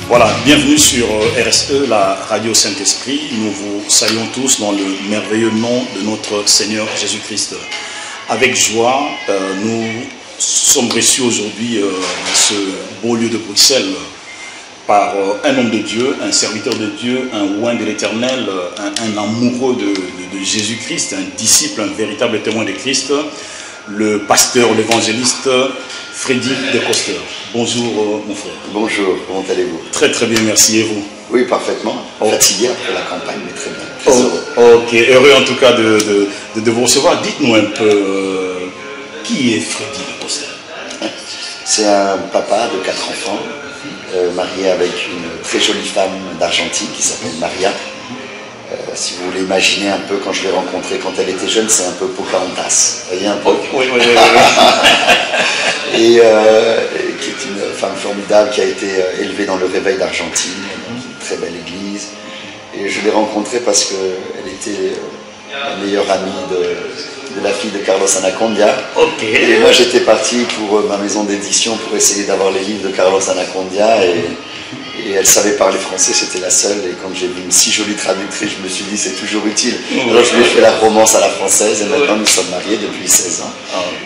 Voilà, bienvenue sur RSE, la radio Saint-Esprit. Nous vous saluons tous dans le merveilleux nom de notre Seigneur Jésus-Christ. Avec joie, nous sommes reçus aujourd'hui dans ce beau lieu de Bruxelles par un homme de Dieu, un serviteur de Dieu, un oint de l'Éternel, un amoureux de Jésus-Christ, un disciple, un véritable témoin de Christ, le pasteur, l'évangéliste Freddy De Coster. Bonjour mon frère. Bonjour, comment allez-vous? Très très bien, merci. Et vous? Oui, parfaitement. Fatigué après la campagne, mais très bien. Très heureux. Ok, heureux en tout cas de vous recevoir. Dites-nous un peu, qui est Freddy De Coster? C'est un papa de 4 enfants, marié avec une très jolie femme d'Argentine qui s'appelle Maria. Si vous voulez imaginer un peu, quand je l'ai rencontrée quand elle était jeune, c'est un peu Pocahontas. Vous voyez un peu? Oui. Et qui est une femme formidable qui a été élevée dans le Réveil d'Argentine, une très belle église. Et je l'ai rencontrée parce qu'elle était la meilleure amie de la fille de Carlos Anacondia. Okay. Et moi j'étais parti pour ma maison d'édition pour essayer d'avoir les livres de Carlos Anacondia. Et elle savait parler français, c'était la seule. Et quand j'ai vu une si jolie traductrice, je me suis dit c'est toujours utile. Alors je lui ai fait la romance à la française et maintenant nous sommes mariés depuis 16 ans.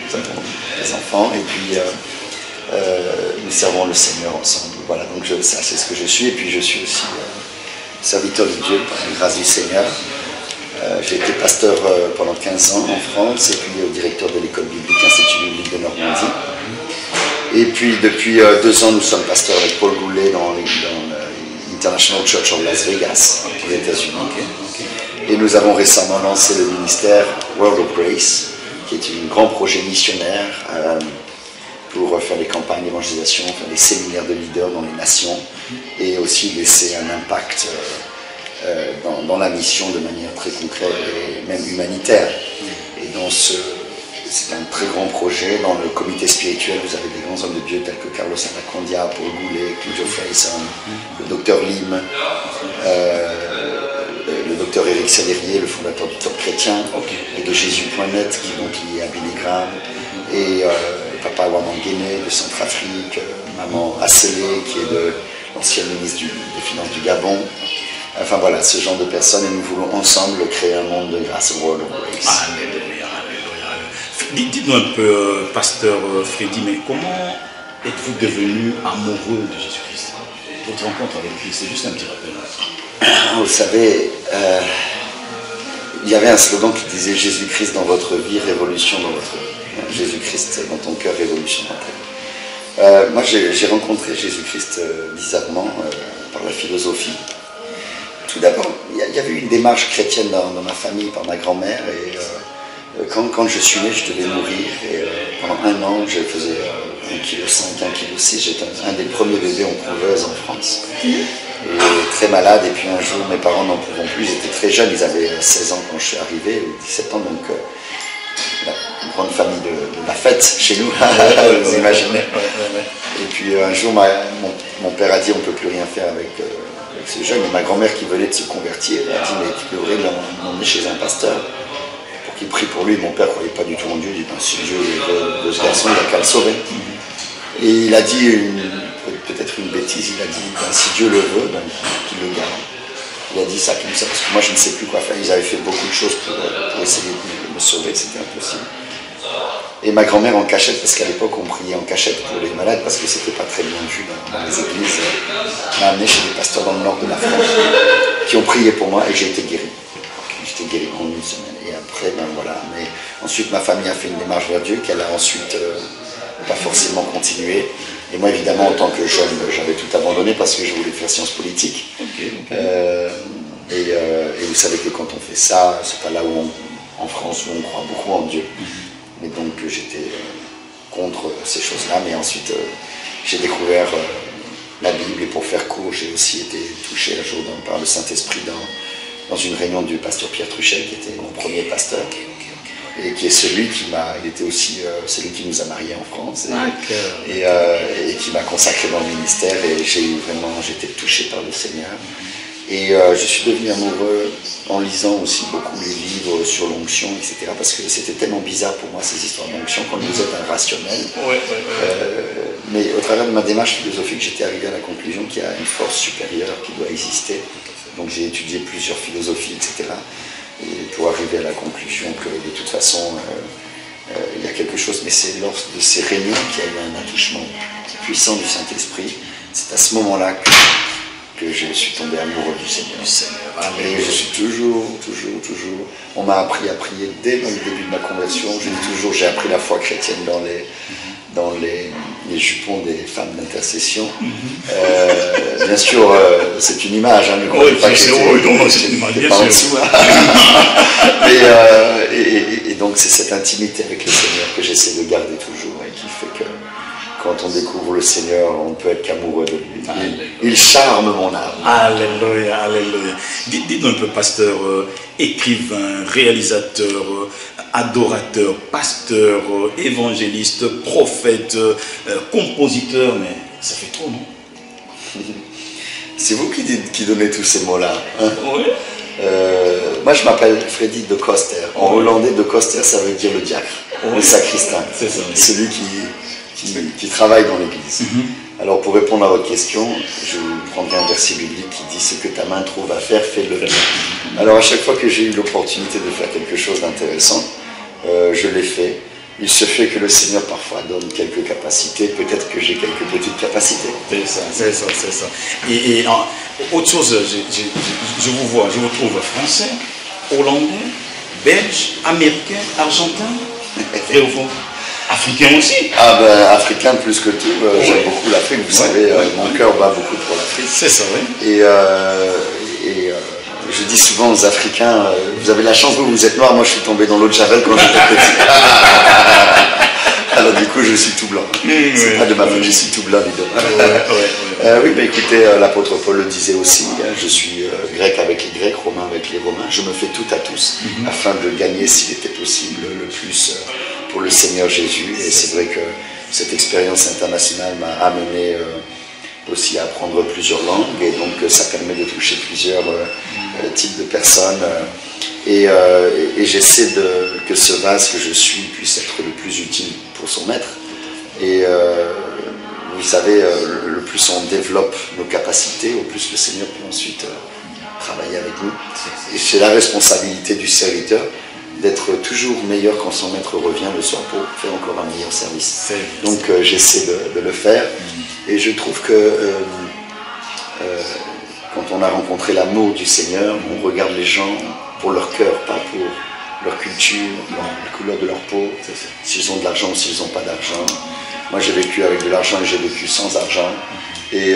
Nous avons des enfants et puis nous servons le Seigneur ensemble. Voilà, donc ça c'est ce que je suis. Et puis je suis aussi serviteur de Dieu par la grâce du Seigneur. J'ai été pasteur pendant 15 ans en France et puis directeur de l'école biblique, Institut biblique de Normandie. Et puis depuis 2 ans, nous sommes pasteurs avec Paul Goulet dans l'International Church of Las Vegas, aux États-Unis. Et nous avons récemment lancé le ministère World of Grace, qui est un grand projet missionnaire pour faire des campagnes d'évangélisation, faire des séminaires de leaders dans les nations et aussi laisser un impact dans la mission de manière très concrète et même humanitaire. Et dans c'est un très grand projet. Dans le comité spirituel, vous avez des grands hommes de Dieu tels que Carlos Anacondia, Paul Goulet, Claudio Freyson, le docteur Lim, le docteur Éric Sellerier, le fondateur du Top Chrétien, et de Jésus.net qui est à Billy Graham, et papa Wamangene de Centrafrique, maman Asselé qui est de l'ancienne ministre des Finances du Gabon. Enfin voilà, ce genre de personnes, et nous voulons ensemble créer un monde de grâce, World of Grace. Alléluia, alléluia. Dites-nous un peu, pasteur Freddy, mais comment êtes-vous devenu amoureux de Jésus-Christ? Votre rencontre avec lui, c'est juste un petit rappel. Vous savez, il y avait un slogan qui disait « Jésus-Christ dans votre vie, révolution dans votre vie ». Jésus-Christ dans ton cœur, révolution dans ta vie. Moi, j'ai rencontré Jésus-Christ bizarrement par la philosophie. Tout d'abord, il y avait eu une démarche chrétienne dans ma famille par ma grand-mère. Et quand je suis né, je devais mourir. Et pendant 1 an, je faisais 1,5 kg, 1,6 kg. J'étais un des premiers bébés en couveuse en France. Et très malade. Et puis un jour, mes parents n'en pouvant plus. Ils étaient très jeunes. Ils avaient 16 ans quand je suis arrivé, ou 17 ans. Donc, une grande famille de la fête chez nous, vous imaginez. Et puis un jour, mon père a dit on ne peut plus rien faire avec ce jeune. Et ma grand-mère qui venait de se convertir a dit mais tu devrais l'emmener chez un pasteur pour qu'il prie pour lui. Mon père ne croyait pas du tout en Dieu. Il dit si Dieu veut ce garçon, il n'a qu'à le sauver. Et il a dit peut-être une bêtise. Il a dit si Dieu le veut, qu'il le garde. Il a dit ça comme ça parce que moi je ne sais plus quoi faire. Ils avaient fait beaucoup de choses pour essayer de me sauver, c'était impossible. Et ma grand-mère en cachette, parce qu'à l'époque on priait en cachette pour les malades parce que c'était pas très bien vu dans les églises, m'a amené chez des pasteurs dans le nord de la France qui ont prié pour moi et j'ai été guéri. J'étais guéri en 1 semaine. Et après, ben voilà. Mais ensuite ma famille a fait une démarche vers Dieu qu'elle a ensuite pas forcément continué. Et moi évidemment en tant que jeune, j'avais tout abandonné parce que je voulais faire sciences politiques. Et vous savez que quand on fait ça, c'est pas là où en France où on croit beaucoup en Dieu. Et donc j'étais contre ces choses-là, mais ensuite j'ai découvert la Bible et pour faire court, j'ai aussi été touché un jour par le Saint-Esprit dans une réunion du pasteur Pierre Truchet, qui était mon premier pasteur, et qui est celui qui il était aussi celui qui nous a mariés en France, et qui m'a consacré dans le ministère, et j'étais touché par le Seigneur. Et je suis devenu amoureux en lisant aussi beaucoup les livres sur l'onction, etc. Parce que c'était tellement bizarre pour moi ces histoires d'onction quand vous êtes un rationnel. Mais au travers de ma démarche philosophique, j'étais arrivé à la conclusion qu'il y a une force supérieure qui doit exister. Donc j'ai étudié plusieurs philosophies, etc. Et pour arriver à la conclusion que de toute façon, il y a quelque chose. Mais c'est lors de ces réunions qu'il y a eu un attouchement puissant du Saint-Esprit. C'est à ce moment-là que je suis tombé amoureux du Seigneur. Et je suis toujours, on m'a appris à prier dès le début de ma conversion. Je dis toujours, j'ai appris la foi chrétienne dans les jupons des femmes d'intercession. Bien sûr, c'est une image, hein, mais oui, c'est une image, bien sûr. Et donc c'est cette intimité avec le Seigneur que j'essaie de garder toujours et qui fait que quand on découvre le Seigneur, on ne peut être qu'amoureux de lui. Il charme mon âme. Alléluia, alléluia. Dites-nous un peu, pasteur, écrivain, réalisateur, adorateur, pasteur, évangéliste, prophète, compositeur, mais ça fait trop, non? C'est vous qui donnez tous ces mots-là. Hein? Oui. Moi, je m'appelle Freddy de Koster. En hollandais, de Koster, ça veut dire le diacre, le sacristain. C'est ça. Celui qui travaille dans l'église. Alors, pour répondre à votre question, je prendrai un verset biblique qui dit « Ce que ta main trouve à faire, fais-le ». Alors, à chaque fois que j'ai eu l'opportunité de faire quelque chose d'intéressant, je l'ai fait. Il se fait que le Seigneur parfois donne quelques capacités, peut-être que j'ai quelques petites capacités. C'est ça. Et autre chose, je vous trouve français, hollandais, belge, américain, argentin, et au fond, africain aussi. Ah ben, africain plus que tout, j'aime beaucoup l'Afrique, vous savez, mon cœur bat beaucoup pour l'Afrique. C'est ça, oui. Et je dis souvent aux Africains, vous avez la chance, vous êtes noir, moi je suis tombé dans l'eau de Javel quand j'étais petit. Alors du coup je suis tout blanc. C'est pas de ma faute, je suis tout blanc, dis donc. Oui, mais écoutez, l'apôtre Paul le disait aussi, je suis grec avec les Grecs, romain avec les Romains, je me fais tout à tous, afin de gagner, s'il était possible, le plus pour le Seigneur Jésus. Et c'est vrai que cette expérience internationale m'a amené aussi à apprendre plusieurs langues, et donc ça permet de toucher plusieurs types de personnes. Et j'essaie que ce vase que je suis puisse être le plus utile pour son maître. Et vous savez, le plus on développe nos capacités, au plus le Seigneur peut ensuite travailler avec nous. Et c'est la responsabilité du serviteur d'être toujours meilleur quand son maître revient le soir pour faire encore un meilleur service. Donc j'essaie de le faire. Et je trouve que quand on a rencontré l'amour du Seigneur, on regarde les gens pour leur cœur, pas pour leur culture, la couleur de leur peau, s'ils ont de l'argent ou s'ils n'ont pas d'argent. Moi j'ai vécu avec de l'argent et j'ai vécu sans argent. Et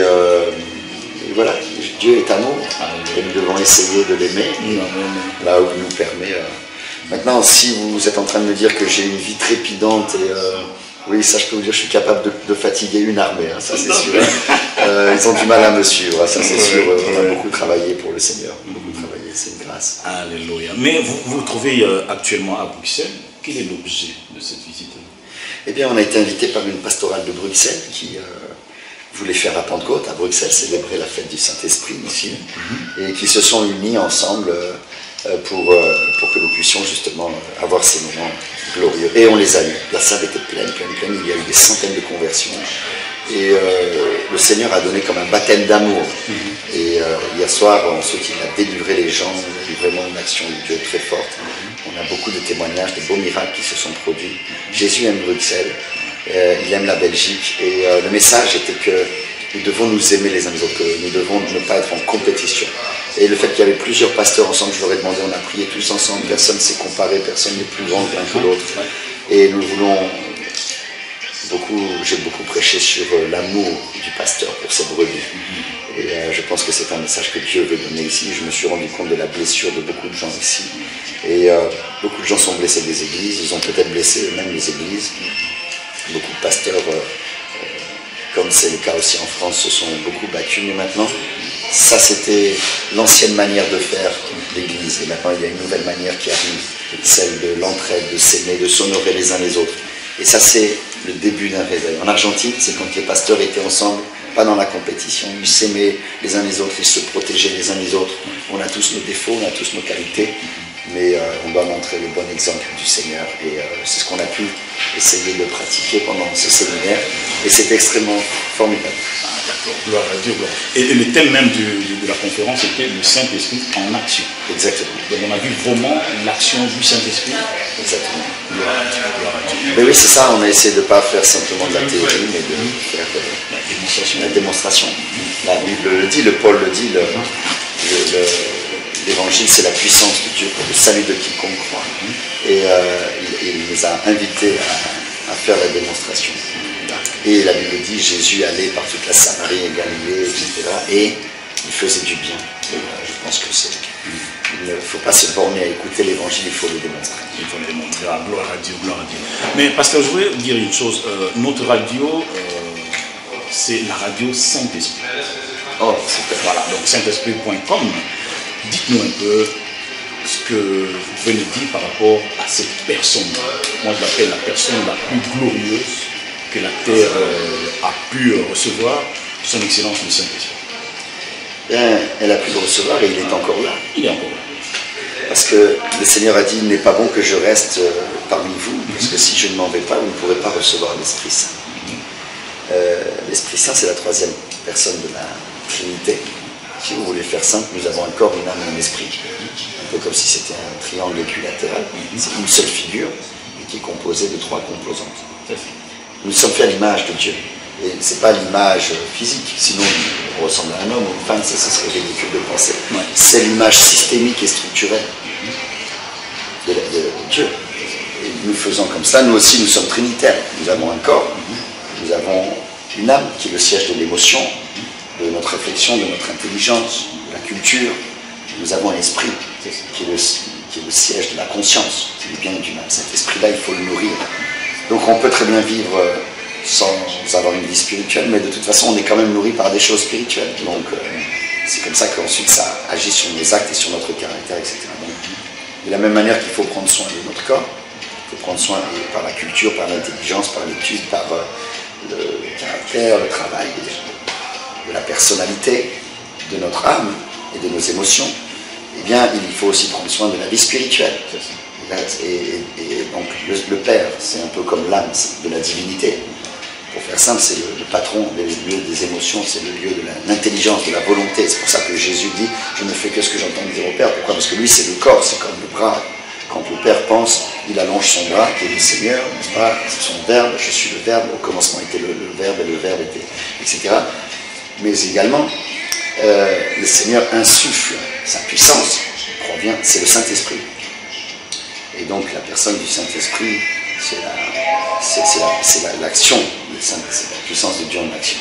voilà, Dieu est amour et nous devons essayer de l'aimer là où il nous permet. Maintenant, si vous êtes en train de me dire que j'ai une vie trépidante et oui, ça je peux vous dire, je suis capable de fatiguer une armée, hein, ça c'est sûr. Ils ont du mal à me suivre, ça c'est sûr. On a beaucoup travaillé pour le Seigneur, beaucoup travaillé, c'est une grâce. Alléluia. Mais vous vous trouvez actuellement à Bruxelles. Quel est l'objet de cette visite? Eh bien, on a été invité par une pastorale de Bruxelles qui voulait faire la Pentecôte à Bruxelles, célébrer la fête du Saint-Esprit ici, et qui se sont unis ensemble pour que nous puissions justement avoir ces moments glorieux. Et on les a eus. La salle était pleine. Il y a eu des centaines de conversions. Et le Seigneur a donné comme un baptême d'amour. Et hier soir, ensuite, il a délivré les gens. Il y a eu vraiment une action de Dieu très forte. On a beaucoup de témoignages, de beaux miracles qui se sont produits. Jésus aime Bruxelles. Il aime la Belgique. Et le message était que nous devons nous aimer les uns les autres, que nous devons ne pas être en compétition. Et le fait qu'il y avait plusieurs pasteurs ensemble, je leur ai demandé, on a prié tous ensemble, personne ne s'est comparé, personne n'est plus grand l'un que l'autre. Et nous voulons j'ai beaucoup prêché sur l'amour du pasteur pour ses brebis. Et je pense que c'est un message que Dieu veut donner ici. Je me suis rendu compte de la blessure de beaucoup de gens ici. Et beaucoup de gens sont blessés des églises, ils ont peut-être blessé eux-mêmes les églises. Beaucoup de pasteurs, comme c'est le cas aussi en France, se sont beaucoup battus. Mais maintenant, ça c'était l'ancienne manière de faire l'église. Et maintenant il y a une nouvelle manière qui arrive, celle de l'entraide, de s'aimer, de s'honorer les uns les autres. Et ça c'est le début d'un réveil. En Argentine, c'est quand les pasteurs étaient ensemble pas dans la compétition. Ils s'aimaient les uns les autres, ils se protégeaient les uns les autres. On a tous nos défauts, on a tous nos qualités, mais on doit montrer le bon exemple du Seigneur. Et c'est ce qu'on a pu essayer de pratiquer pendant ce séminaire. Et c'est extrêmement formidable. Gloire à Dieu. Gloire. Et le thème même de la conférence était le Saint-Esprit en action. Exactement. Donc on a vu vraiment l'action du Saint-Esprit. Exactement. Gloire à Dieu. Gloire à Dieu. Mais oui, c'est ça, on a essayé de ne pas faire simplement de la théorie, mais de faire la démonstration. La Bible le dit, le Paul le dit, l'évangile c'est la puissance de Dieu pour le salut de quiconque croit. Et il nous a invités à faire la démonstration. Et la Bible dit, Jésus allait par toute la Samarie et Galilée, etc. Et il faisait du bien. Et je pense que il ne faut pas se borner à écouter l'évangile, il faut le démontrer. Il faut le démontrer. Ah, gloire à Dieu, gloire à Dieu. Mais pasteur, je voulais dire une chose. Notre radio, c'est la radio Saint-Esprit. Oh, super. Voilà, donc saintesprit.com. Dites-nous un peu ce que vous pouvez nous dire par rapport à cette personne. Moi, je l'appelle la personne la plus glorieuse que la terre a pu recevoir, son excellence le Saint-Esprit. Bien, elle a pu le recevoir et il est encore là. Il est encore là. Parce que le Seigneur a dit, il n'est pas bon que je reste parmi vous, parce que si je ne m'en vais pas, vous ne pourrez pas recevoir l'Esprit Saint. L'Esprit Saint, c'est la troisième personne de la Trinité. Si vous voulez faire simple, nous avons un corps, une âme et un esprit. Un peu comme si c'était un triangle équilatéral. C'est une seule figure, mais qui est composée de trois composantes. Nous sommes faits à l'image de Dieu. Et ce n'est pas l'image physique, sinon on ressemble à un homme ou une femme, ça serait ridicule de penser. Ouais. C'est l'image systémique et structurelle de Dieu. Et nous faisons comme ça, nous aussi nous sommes trinitaires. Nous avons un corps, nous avons une âme qui est le siège de l'émotion, de notre réflexion, de notre intelligence, de la culture. Nous avons un esprit qui est le siège de la conscience, du bien et du mal. Cet esprit-là, il faut le nourrir. Donc on peut très bien vivre sans avoir une vie spirituelle, mais de toute façon on est quand même nourri par des choses spirituelles. Donc c'est comme ça qu'ensuite ça agit sur nos actes et sur notre caractère, etc. Donc, de la même manière qu'il faut prendre soin de notre corps, il faut prendre soin par la culture, par l'intelligence, par l'étude, par le caractère, le travail, de la personnalité, de notre âme et de nos émotions. Eh bien, il faut aussi prendre soin de la vie spirituelle. Et donc le Père, c'est un peu comme l'âme de la divinité. Pour faire simple, c'est le patron des lieux des émotions, c'est le lieu de l'intelligence, de la volonté. C'est pour ça que Jésus dit, je ne fais que ce que j'entends dire au Père. Pourquoi? Parce que lui, c'est le corps, c'est comme le bras. Quand le Père pense, il allonge son bras, qui est le Seigneur, n'est-ce pas? C'est son Verbe, je suis le Verbe, au commencement était le Verbe, et le Verbe était, etc. Mais également, le Seigneur insuffle sa puissance, provient, c'est le Saint-Esprit. Et donc la personne du Saint-Esprit, c'est l'action, c'est la puissance de Dieu en action.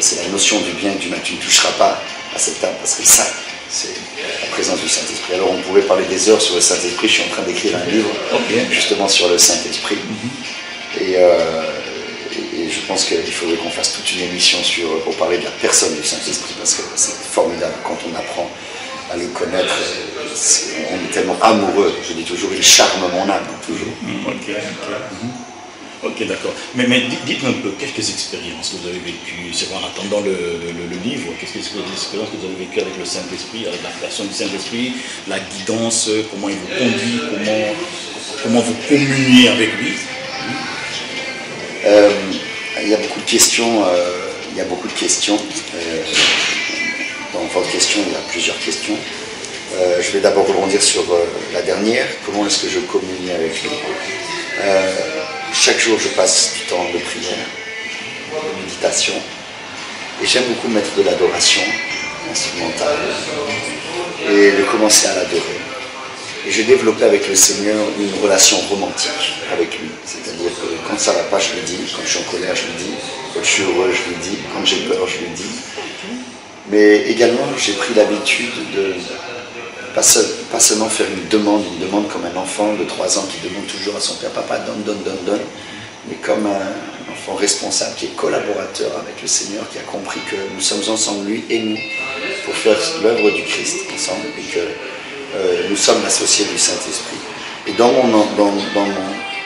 C'est la notion du bien et du mal. Tu ne toucheras pas à cette table parce que ça, c'est la présence du Saint-Esprit. Alors on pourrait parler des heures sur le Saint-Esprit. Je suis en train d'écrire un livre justement sur le Saint-Esprit. Et je pense qu'il faudrait qu'on fasse toute une émission pour parler de la personne du Saint-Esprit parce que c'est formidable quand on apprend à le connaître. On est tellement amoureux. Je dis toujours, il charme mon âme, toujours. Ok, d'accord. Mais dites-moi un peu, quelques expériences que vous avez vécues, c'est en attendant le livre, qu'est-ce que expériences que vous avez vécues avec le Saint-Esprit, avec la personne du Saint-Esprit, la guidance, comment il vous conduit, comment vous communiez avec lui? Il y a beaucoup de questions. Dans votre question, il y a plusieurs questions. Je vais d'abord rebondir sur la dernière. Comment est-ce que je communie avec lui? Chaque jour, je passe du temps de prière, de méditation. Et j'aime beaucoup mettre de l'adoration instrumentale et de commencer à l'adorer. Et j'ai développé avec le Seigneur une relation romantique avec lui. C'est-à-dire que quand ça ne va pas, je lui dis. Quand je suis en colère, je lui dis. Quand je suis heureux, je lui dis. Quand j'ai peur, je lui dis. Mais également, j'ai pris l'habitude de pas seulement faire une demande comme un enfant de 3 ans qui demande toujours à son père, papa, donne, mais comme un enfant responsable qui est collaborateur avec le Seigneur, qui a compris que nous sommes ensemble, lui et nous, pour faire l'œuvre du Christ ensemble, et que nous sommes associés du Saint-Esprit. Et dans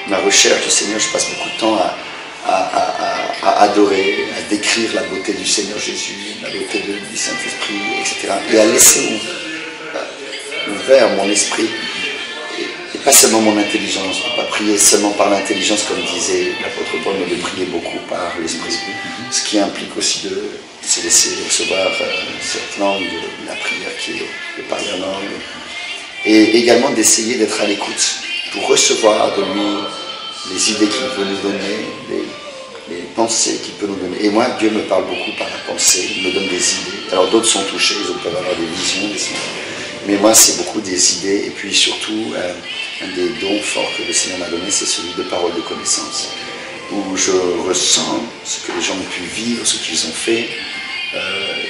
ma recherche du Seigneur, je passe beaucoup de temps à à adorer, à décrire la beauté du Seigneur Jésus, la beauté du Saint-Esprit, etc. Et à laisser ouvert mon esprit, et pas seulement mon intelligence. Je ne peux pas prier seulement par l'intelligence, comme disait l'apôtre Paul, mais de prier beaucoup par l'esprit. Ce qui implique aussi de se laisser recevoir cette langue, la prière qui est de parler en langue, et également d'essayer d'être à l'écoute pour recevoir de lui les idées qu'il peut nous donner, les pensées qu'il peut nous donner. Et moi, Dieu me parle beaucoup par la pensée, il me donne des idées. Alors d'autres sont touchés, ils peuvent avoir des visions, mais moi c'est beaucoup des idées. Et puis surtout, un des dons forts que le Seigneur m'a donné, c'est celui de parole de connaissance, où je ressens ce que les gens ont pu vivre, ce qu'ils ont fait.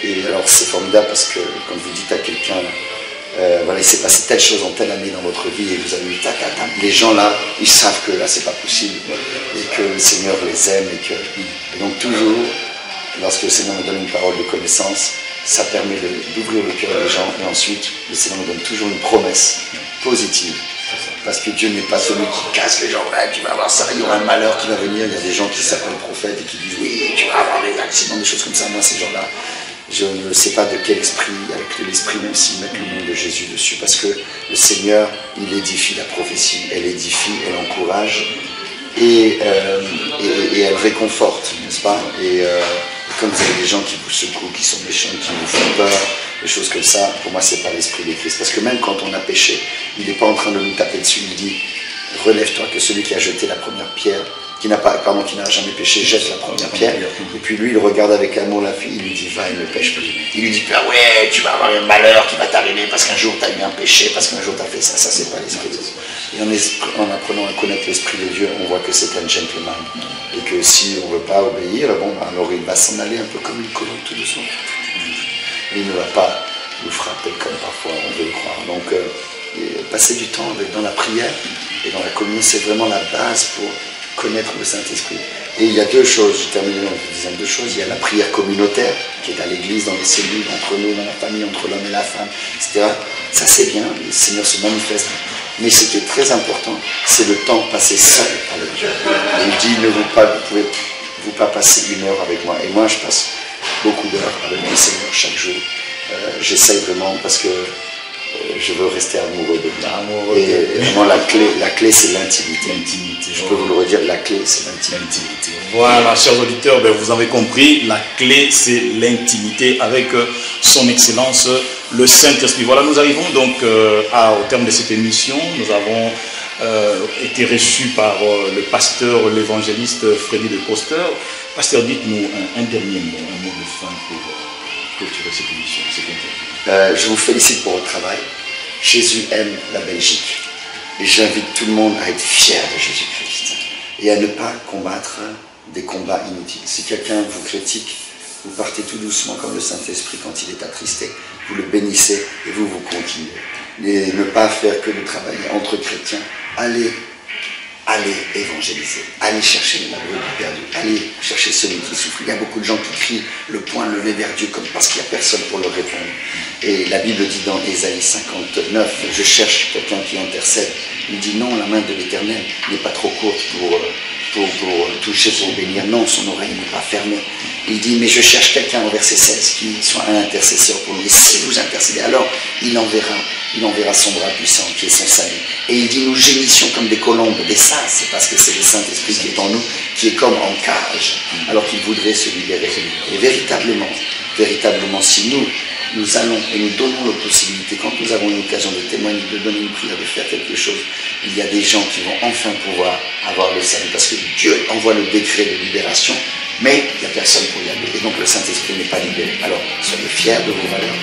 Et alors c'est formidable parce que quand vous dites à quelqu'un, voilà, il s'est passé telle chose en telle année dans votre vie et vous avez eu les gens là, ils savent que là c'est pas possible et que le Seigneur les aime et donc toujours, lorsque le Seigneur me donne une parole de connaissance, ça permet d'ouvrir le cœur des gens et ensuite le Seigneur me donne toujours une promesse positive. Parce que Dieu n'est pas celui qui casse les gens. Ouais, tu vas avoir ça, il y aura un malheur qui va venir. Il y a des gens qui s'appellent prophètes et qui disent oui, tu vas avoir des accidents, des choses comme ça. Moi, ces gens-là, je ne sais pas de quel esprit, avec l'esprit même s'ils mettent le nom de Jésus dessus. Parce que le Seigneur, il édifie la prophétie, elle édifie, elle encourage et elle réconforte, n'est-ce pas? Et comme vous avez des gens qui vous secouent, qui sont méchants, qui vous font peur, des choses comme ça, pour moi c'est pas l'esprit de Christ. Parce que même quand on a péché, il n'est pas en train de nous taper dessus, il dit relève-toi, que celui qui a jeté la première pierre, qui n'a jamais péché, jette la première pierre. Et puis lui il regarde avec amour la fille, il lui dit va et ne pêche plus. Il lui dit ah ouais, tu vas avoir un malheur qui va t'arriver parce qu'un jour tu as eu un péché, parce qu'un jour tu as fait ça, c'est pas l'esprit de Dieu. Et en apprenant à connaître l'esprit de Dieu, on voit que c'est un gentleman. Et que si on ne veut pas obéir, bon, alors il va s'en aller un peu comme une colombe tout doucement. Il ne va pas nous frapper comme parfois on veut le croire. Donc, passer du temps dans la prière et dans la communion, c'est vraiment la base pour connaître le Saint-Esprit. Et il y a deux choses, je termine en vous disant deux choses. Il y a la prière communautaire, qui est à l'église, dans les cellules, entre nous, dans la famille, entre l'homme et la femme, etc. Ça c'est bien, le Seigneur se manifeste. Mais ce qui est très important, c'est le temps passé seul avec Dieu. Et il dit, vous pouvez pas passer 1 heure avec moi. Et moi, je passe beaucoup d'heures avec le Seigneur chaque jour. J'essaye vraiment parce que je veux rester amoureux de lui. Et vraiment, la clé c'est l'intimité. Je peux vous le redire, la clé c'est l'intimité. Voilà, chers auditeurs, vous avez compris, la clé c'est l'intimité avec son excellence, le Saint-Esprit. Voilà, nous arrivons donc au terme de cette émission. Nous avons été reçus par le pasteur, l'évangéliste Freddy de Coster. Pasteur, dites-nous un dernier mot, un mot de fin pour clôturer cette émission, cette interview. Je vous félicite pour votre travail. Jésus aime la Belgique. Et j'invite tout le monde à être fier de Jésus-Christ et à ne pas combattre des combats inutiles. Si quelqu'un vous critique, vous partez tout doucement comme le Saint-Esprit quand il est attristé. Vous le bénissez et vous continuez. Et ne pas faire que de travailler entre chrétiens. Allez évangéliser, allez chercher la brebis perdue, allez chercher celui qui souffre. Il y a beaucoup de gens qui crient le poing levé vers Dieu comme parce qu'il n'y a personne pour leur répondre. Et la Bible dit dans Ésaïe 59, je cherche quelqu'un qui intercède. Il dit non, la main de l'Éternel n'est pas trop courte pour toucher, pour bénir. Non, son oreille n'est pas fermée. Il dit, mais je cherche quelqu'un au verset 16 qui soit un intercesseur pour nous. Et si vous intercédez, alors il enverra son bras puissant qui est son salut. Et il dit, nous gémissions comme des colombes. Et ça, c'est parce que c'est le Saint-Esprit qui est en nous, qui est comme en cage, alors qu'il voudrait se libérer. Et véritablement, si nous allons et nous donnons la possibilité, quand nous avons une occasion de témoigner, de donner une prière, de faire quelque chose, il y a des gens qui vont enfin pouvoir avoir le salut. Parce que Dieu envoie le décret de libération, mais il n'y a personne pour y aller. Et donc le Saint-Esprit n'est pas libéré. Alors, soyez fiers de vos valeurs.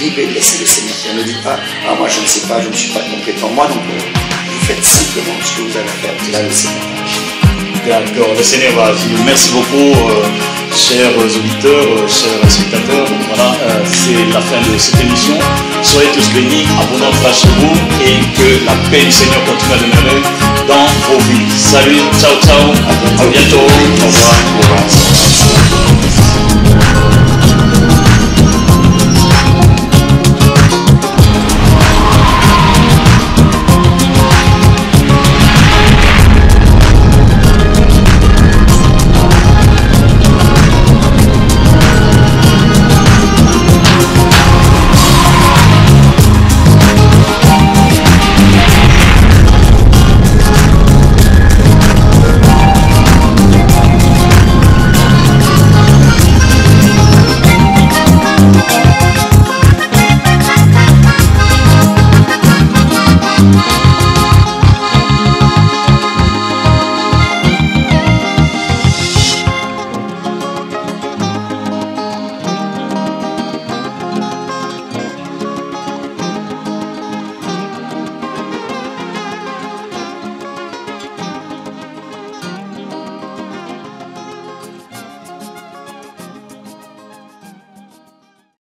Libérez, laissez le Seigneur faire. Ne dites pas, ah moi je ne sais pas, je ne suis pas compétent. Moi non plus. Vous faites simplement ce que vous avez à faire. Et là, le Seigneur va agir. D'accord, le Seigneur va agir. Merci beaucoup, chers auditeurs, chers spectateurs. Voilà, c'est la fin de cette émission. Soyez tous bénis, abonnez-vous à chez vous et que la paix du Seigneur continue à demeurer dans vos vies. Salut, ciao, ciao, à bientôt. Au revoir.